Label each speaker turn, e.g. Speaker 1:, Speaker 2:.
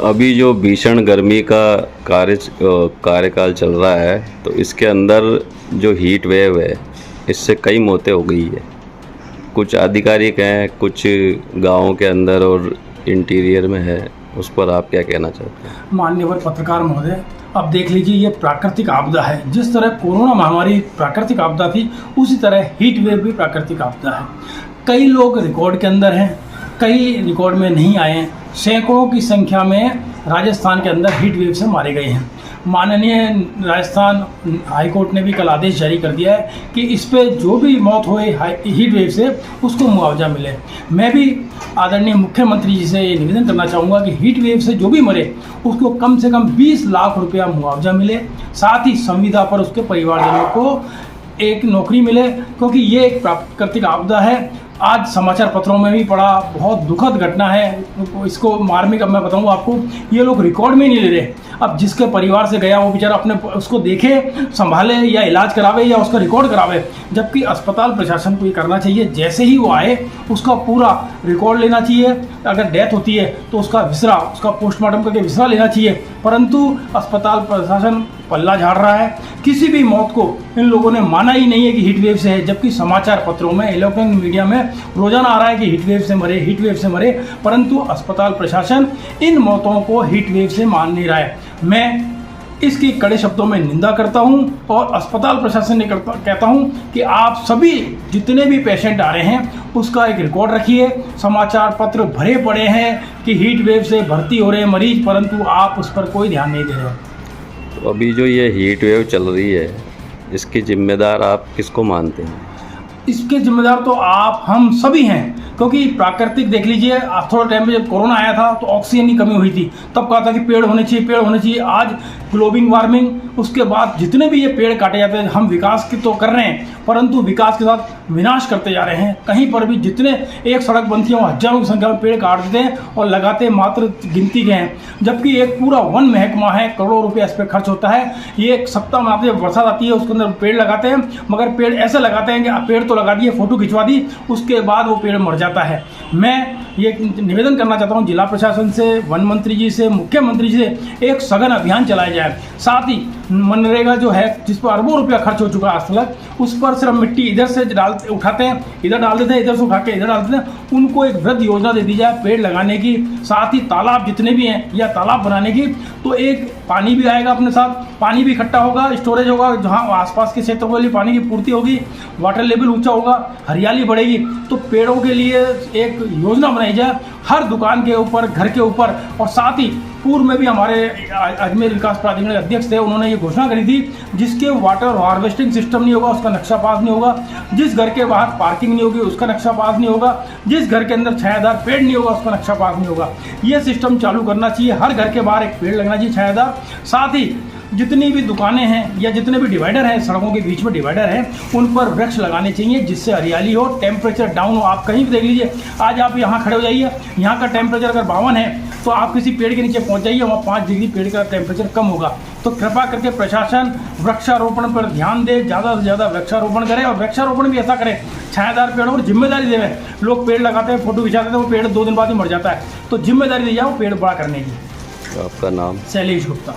Speaker 1: अभी जो भीषण गर्मी का कार्यकाल चल रहा है, तो इसके अंदर जो हीट वेव है, इससे कई मौतें हो गई है। कुछ आधिकारिक हैं, कुछ गाँवों के अंदर और इंटीरियर में है। उस पर आप क्या कहना चाहते हैं?
Speaker 2: मान्यवर पत्रकार महोदय, अब देख लीजिए, ये प्राकृतिक आपदा है। जिस तरह कोरोना महामारी प्राकृतिक आपदा थी, उसी तरह हीट वेव भी प्राकृतिक आपदा है। कई लोग रिकॉर्ड के अंदर हैं, कई रिकॉर्ड में नहीं आए हैं। सैकड़ों की संख्या में राजस्थान के अंदर हीट वेव से मारे गए हैं। माननीय राजस्थान हाईकोर्ट ने भी कल आदेश जारी कर दिया है कि इस पे जो भी मौत हुई हीट वेव से, उसको मुआवजा मिले। मैं भी आदरणीय मुख्यमंत्री जी से ये निवेदन करना चाहूँगा कि हीट वेव से जो भी मरे, उसको कम से कम 20 लाख रुपया मुआवजा मिले। साथ ही संविदा पर उसके परिवारजनों को एक नौकरी मिले, क्योंकि ये एक प्राकृतिक आपदा है। आज समाचार पत्रों में भी पढ़ा, बहुत दुखद घटना है। इसको मार्मिक, अब मैं बताऊंगा आपको, ये लोग रिकॉर्ड में नहीं ले रहे। अब जिसके परिवार से गया वो बेचारा अपने उसको देखे, संभाले या इलाज करावे या उसका रिकॉर्ड करावे, जबकि अस्पताल प्रशासन को ये करना चाहिए। जैसे ही वो आए, उसका पूरा रिकॉर्ड लेना चाहिए। अगर डेथ होती है तो उसका विसरा, उसका पोस्टमार्टम करके विसरा लेना चाहिए। परंतु अस्पताल प्रशासन पल्ला झाड़ रहा है। किसी भी मौत को इन लोगों ने माना ही नहीं है कि हीट वेव से है, जबकि समाचार पत्रों में, इलेक्ट्रॉनिक मीडिया में रोजाना आ रहा है कि हीट वेव से मरे, हीट वेव से मरे। परंतु अस्पताल प्रशासन इन मौतों को हीट वेव से मान नहीं रहा है। मैं इसकी कड़े शब्दों में निंदा करता हूं और अस्पताल प्रशासन ने कहता हूं कि आप सभी जितने भी पेशेंट आ रहे हैं, उसका एक रिकॉर्ड रखिए। समाचार पत्र भरे पड़े हैं कि हीट वेव से भर्ती हो रहे हैं मरीज, परंतु आप उस पर कोई ध्यान नहीं दे रहे।
Speaker 1: तो अभी जो ये हीट वेव चल रही है, इसकी जिम्मेदार आप किसको मानते हैं?
Speaker 2: इसके जिम्मेदार तो आप हम सभी हैं, क्योंकि प्राकृतिक, देख लीजिए, थोड़ा टाइम में जब कोरोना आया था तो ऑक्सीजन की कमी हुई थी, तब कहा था कि पेड़ होने चाहिए, पेड़ होने चाहिए। आज ग्लोबल वार्मिंग, उसके बाद जितने भी ये पेड़ काटे जाते हैं, हम विकास की तो कर रहे हैं, परंतु विकास के साथ विनाश करते जा रहे हैं। कहीं पर भी जितने एक सड़क बनती है, वो हजारों की संख्या में पेड़ काट देते हैं और लगाते मात्र गिनती के हैं। जबकि एक पूरा वन महकमा है, करोड़ों रुपये इस पर खर्च होता है। ये एक सप्ताह मनाते हैं, बरसात आती है, उसके अंदर पेड़ लगाते हैं, मगर पेड़ ऐसे लगाते हैं कि पेड़ तो लगा दिए, फोटो खिंचवा दी, उसके बाद वो पेड़ मर जाता है। मैं ये निवेदन करना चाहता हूँ जिला प्रशासन से, वन मंत्री जी से, मुख्यमंत्री जी से, एक सघन अभियान चलाया जाए। साथ ही मनरेगा जो है, जिस पर अरबों रुपया खर्च हो चुका है आज तक, उस पर सिर्फ मिट्टी इधर से उठाते हैं, इधर डाल देते हैं, इधर से उठा के इधर डाल देते हैं। उनको एक वृहद योजना दे दी जाए पेड़ लगाने की, साथ ही तालाब जितने भी हैं या तालाब बनाने की, तो एक पानी भी आएगा अपने साथ, पानी भी इकट्ठा होगा, स्टोरेज होगा, जहाँ आसपास के क्षेत्रों के लिए पानी की पूर्ति होगी, वाटर लेवल ऊंचा होगा, हरियाली बढ़ेगी। तो पेड़ों के लिए एक योजना बनाई जाए, हर दुकान के ऊपर, घर के ऊपर। और साथ ही पूर्व में भी हमारे अजमेर विकास प्राधिकरण के अध्यक्ष थे, उन्होंने ये घोषणा करी थी, जिसके वाटर हार्वेस्टिंग सिस्टम नहीं होगा, उसका नक्शा पास नहीं होगा। जिस घर के बाहर पार्किंग नहीं होगी, उसका नक्शा पास नहीं होगा। जिस घर के अंदर छायादार पेड़ नहीं होगा, उसका नक्शा पास नहीं होगा। ये सिस्टम चालू करना चाहिए। हर घर के बाहर एक पेड़ लगना चाहिए छायादार। साथ ही जितनी भी दुकानें हैं या जितने भी डिवाइडर हैं, सड़कों के बीच में डिवाइडर हैं, उन पर वृक्ष लगाने चाहिए, जिससे हरियाली हो, टेम्परेचर डाउन हो। आप कहीं भी देख लीजिए, आज आप यहाँ खड़े हो जाइए, यहाँ का टेम्परेचर अगर 52 है, तो आप किसी पेड़ के नीचे पहुँच जाइए, वहाँ 5 डिग्री पेड़ का टेम्परेचर कम होगा। तो कृपा करके प्रशासन वृक्षारोपण पर ध्यान दे, ज़्यादा से ज़्यादा वृक्षारोपण करे, और वृक्षारोपण भी ऐसा करे, छायादार पेड़ों पर जिम्मेदारी देवे। लोग पेड़ लगाते हैं, फोटो खिंचाते हैं, वो पेड़ 2 दिन बाद ही मर जाता है। तो जिम्मेदारी दी जाए वो पेड़ बड़ा करने की।
Speaker 1: आपका नाम?
Speaker 2: शैलेश गुप्ता।